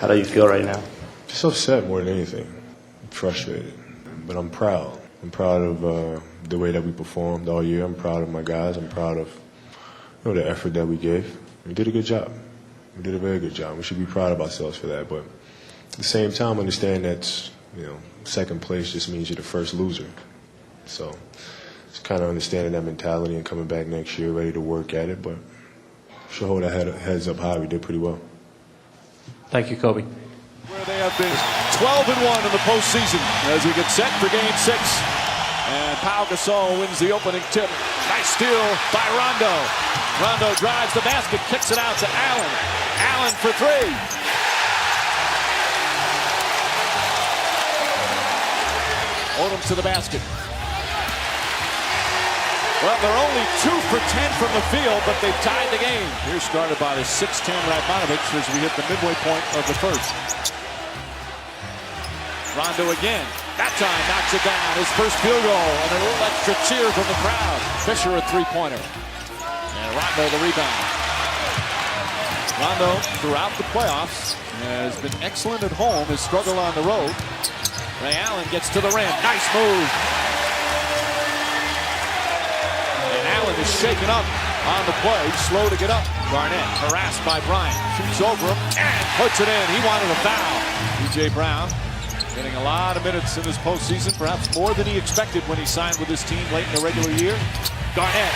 How do you feel right now? Just upset more than anything. Frustrated. But I'm proud. I'm proud of the way that we performed all year. I'm proud of my guys. I'm proud of the effort that we gave. We did a good job. We did a very good job. We should be proud of ourselves for that. But at the same time, understand that second place just means you're the first loser. So just kind of understanding that mentality and coming back next year ready to work at it. But should hold our heads up high. We did pretty well. Thank you, Kobe. Where they have been 12-1 in the postseason as we get set for Game 6. And Pau Gasol wins the opening tip. Nice steal by Rondo. Rondo drives the basket, kicks it out to Allen. Allen for three. Odom to the basket. Well, they're only 2 for 10 from the field, but they've tied the game. Here's started by the 6'10 Radmanovich as we hit the midway point of the first. Rondo again. That time knocks it down. His first field goal and a little extra cheer from the crowd. Fisher a three-pointer. And Rondo the rebound. Rondo throughout the playoffs has been excellent at home. His struggle on the road. Ray Allen gets to the rim. Nice move. And Allen is shaken up on the play. Slow to get up. Garnett harassed by Bryant. Shoots over him and puts it in. He wanted a foul. P.J. Brown getting a lot of minutes in this postseason, perhaps more than he expected when he signed with his team late in the regular year. Garnett,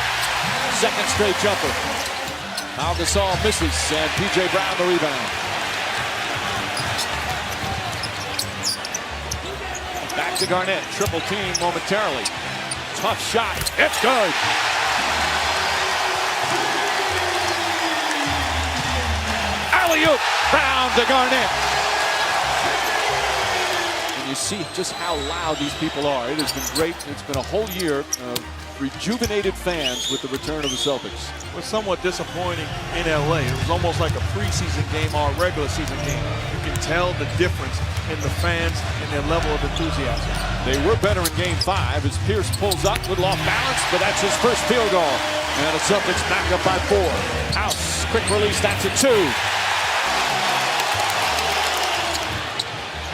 second straight jumper. Pau Gasol misses, and P.J. Brown the rebound. Back to Garnett, triple team momentarily. Tough shot, it's good. Alley-oop, Brown to Garnett. You see just how loud these people are. It has been great. It's been a whole year of rejuvenated fans with the return of the Celtics. It was somewhat disappointing in LA. It was almost like a preseason game or a regular season game. You can tell the difference in the fans and their level of enthusiasm. They were better in Game 5 as Pierce pulls up, little off balance, but that's his first field goal. And the Celtics back up by 4. House, quick release, that's a 2.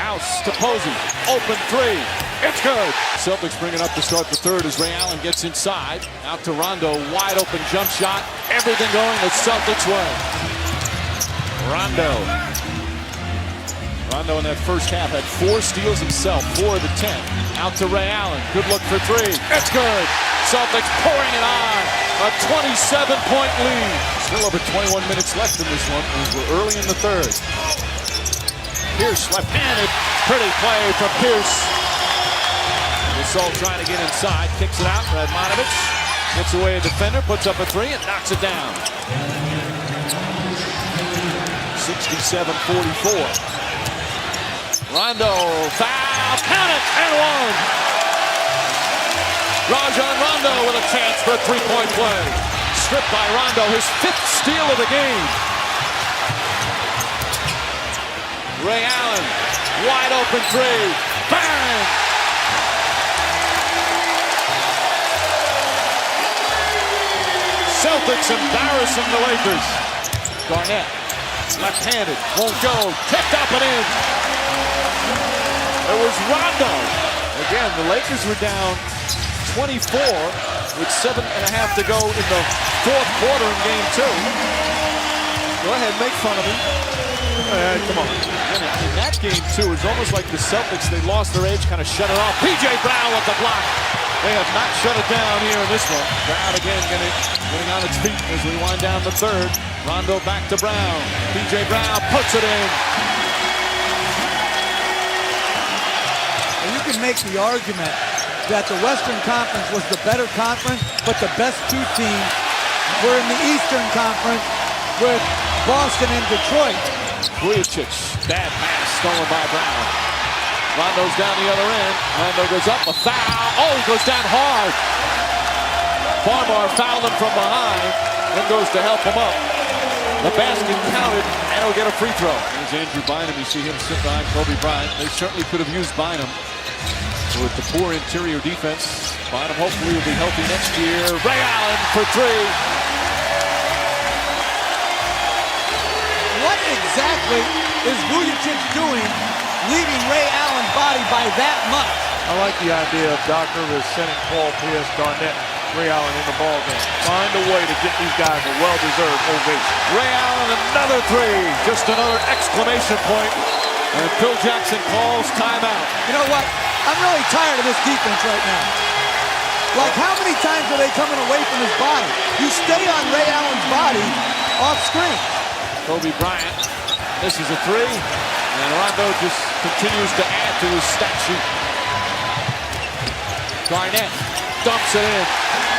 House to Posey, open 3, it's good. Celtics bring it up to start the third as Ray Allen gets inside. Out to Rondo, wide open jump shot. Everything going the Celtics way. Rondo in that first half had 4 steals himself, 4 of the 10. Out to Ray Allen, good look for 3, it's good. Celtics pouring it on, a 27-point lead. Still over 21 minutes left in this one as we're early in the third. Pierce left-handed, pretty play from Pierce. Gasol trying to get inside, kicks it out. Radmanovich gets away a defender, puts up a 3 and knocks it down. 67-44. Rondo, foul, count it, and 1. Rajon Rondo with a chance for a 3-point play. Stripped by Rondo, his 5th steal of the game. Ray Allen, wide open 3, bang! Celtics embarrassing the Lakers. Garnett, left-handed, won't go, tipped up and in. It was Rondo. Again, the Lakers were down 24 with 7.5 to go in the fourth quarter in Game 2. Go ahead, make fun of me. Come on. In that game, too, it's almost like the Celtics, they lost their edge, kind of shut it off. P.J. Brown with the block. They have not shut it down here in this one. Brown again getting on its feet as we wind down the third. Rondo back to Brown. P.J. Brown puts it in. And you can make the argument that the Western Conference was the better conference, but the best 2 teams were in the Eastern Conference with Boston and Detroit. Vujicic, bad pass stolen by Brown. Rondo's down the other end. Rondo goes up, a foul. Oh, he goes down hard. Farmar fouled him from behind, then goes to help him up. The basket counted, and he'll get a free throw. There's Andrew Bynum. You see him sit behind Kobe Bryant. They certainly could have used Bynum with the poor interior defense. Bynum hopefully will be healthy next year. Ray Allen for 3. What exactly is Vujacic doing leaving Ray Allen's body by that much? I like the idea of Doc Rivers sending Paul Pierce, Garnett, Ray Allen in the ball game. Find a way to get these guys a well-deserved ovation. Ray Allen, another three. Just another exclamation point. And Phil Jackson calls timeout. You know what? I'm really tired of this defense right now. Like, how many times are they coming away from his body? You stay on Ray Allen's body off screen. Kobe Bryant misses a three. And Rondo just continues to add to his stat sheet. Garnett dumps it in.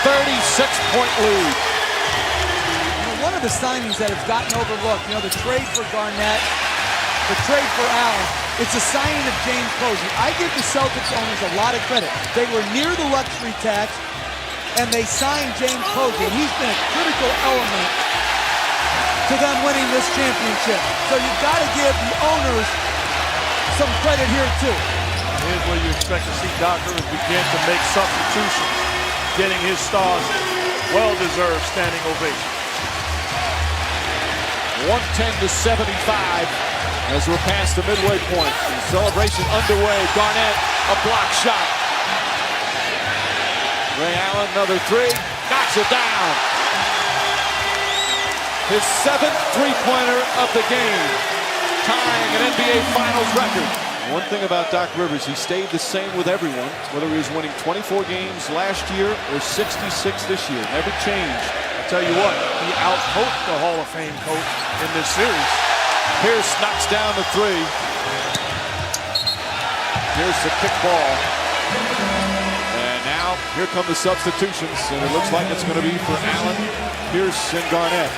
36-point lead. One of the signings that has gotten overlooked, the trade for Garnett, the trade for Allen, it's a signing of James Posey. I give the Celtics owners a lot of credit. They were near the luxury tax, and they signed James Posey, and he's been a critical element to them winning this championship. So you've got to give the owners some credit here, too. Here's where you expect to see Doc Rivers begin to make substitutions, getting his stars well-deserved standing ovation. 110-75 as we're past the midway point. The celebration underway. Garnett, a block shot. Ray Allen, another three. Knocks it down. His 7th three-pointer of the game, tying an NBA Finals record. One thing about Doc Rivers, he stayed the same with everyone, whether he was winning 24 games last year or 66 this year. Never changed. I tell you what, he out-coached the Hall of Fame coach in this series. Pierce knocks down the three. Here's the kick ball. And now, here come the substitutions, and it looks like it's going to be for Allen, Pierce, and Garnett.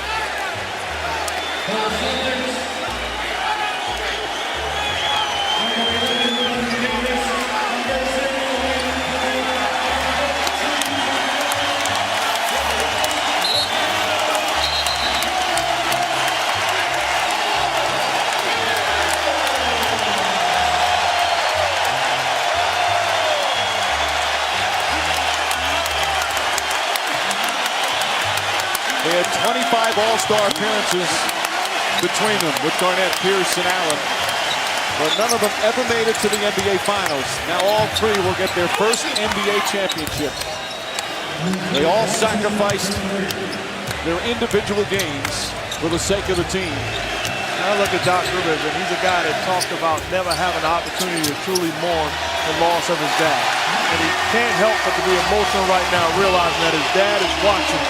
They had 25 All-Star appearances between them with Garnett, Pierce, and Allen. But none of them ever made it to the NBA Finals. Now all three will get their first NBA championship. They all sacrificed their individual games for the sake of the team. I look at Doc Rivers, and he's a guy that talked about never having the opportunity to truly mourn the loss of his dad. And he can't help but to be emotional right now, realizing that his dad is watching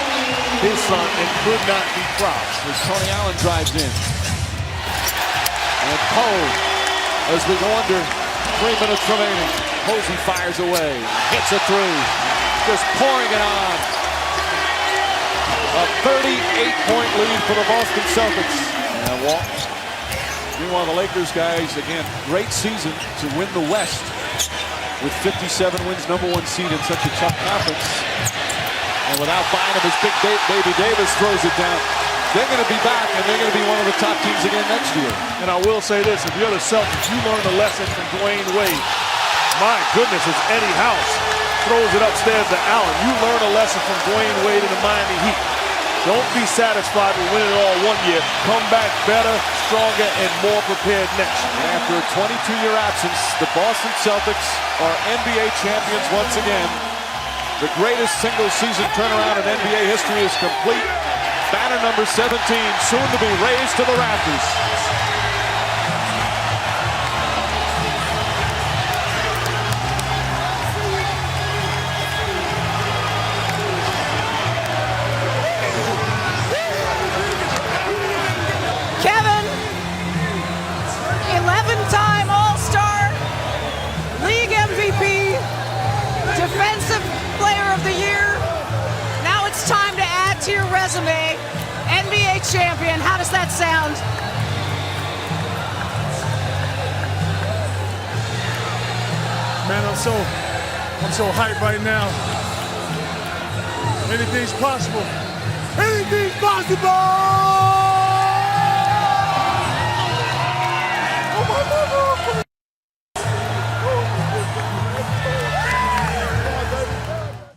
his son and could not be proud. As Tony Allen drives in. And Poe, as we go under 3 minutes remaining, Posey fires away, hits a three, just pouring it on. A 38-point lead for the Boston Celtics. And Walt. Meanwhile, the Lakers guys, again, great season to win the West with 57 wins, #1 seed in such a tough conference. And without Bynum, his big baby Davis throws it down. They're going to be back, and they're going to be one of the top teams again next year. And I will say this, if you're the Celtics, you learned a lesson from Dwayne Wade. My goodness, as Eddie House throws it upstairs to Allen, you learn a lesson from Dwayne Wade and the Miami Heat. Don't be satisfied with winning it all one year. Come back better, stronger, and more prepared next year. And after a 22-year absence, the Boston Celtics are NBA champions once again. The greatest single-season turnaround in NBA history is complete. Banner number 17, soon to be raised to the rafters. Kevin, 11-time All-Star, League MVP, Defensive Player of the Year. Now it's time to add to your resume, NBA champion. How does that sound? Man, I'm so hyped right now. Anything's possible. Anything's possible!